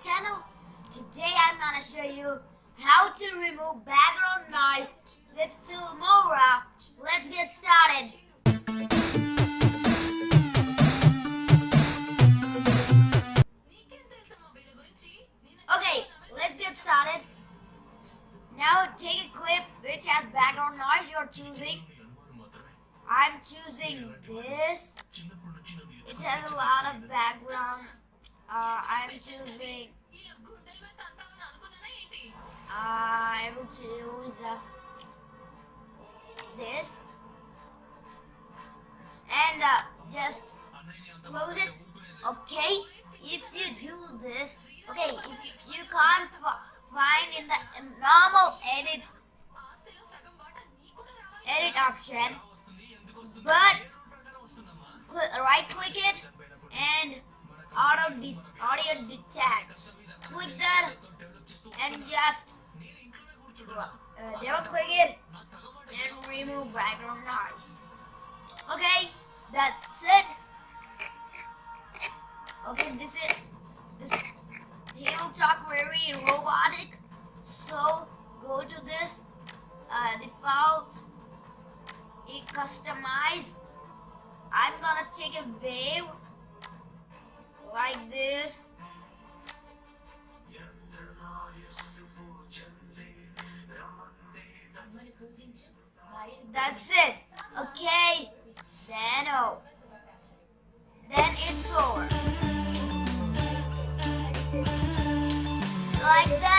channel. Today I'm gonna show you how to remove background noise with Filmora. Let's get started. Okay, let's get started. Now take a clip which has background noise you're choosing. I'm choosing this. It has a lot of background. I'm choosing. I will choose this and just close it. Okay, if you do this, okay, if you can't find in the normal edit option, but right click it and audio detach. Click that and just double click it and remove background noise. Okay, that's it. Okay, this he'll talk very robotic, so go to this default customize. I'm gonna take a wave like this. That's it. Okay, then it's over. Like that.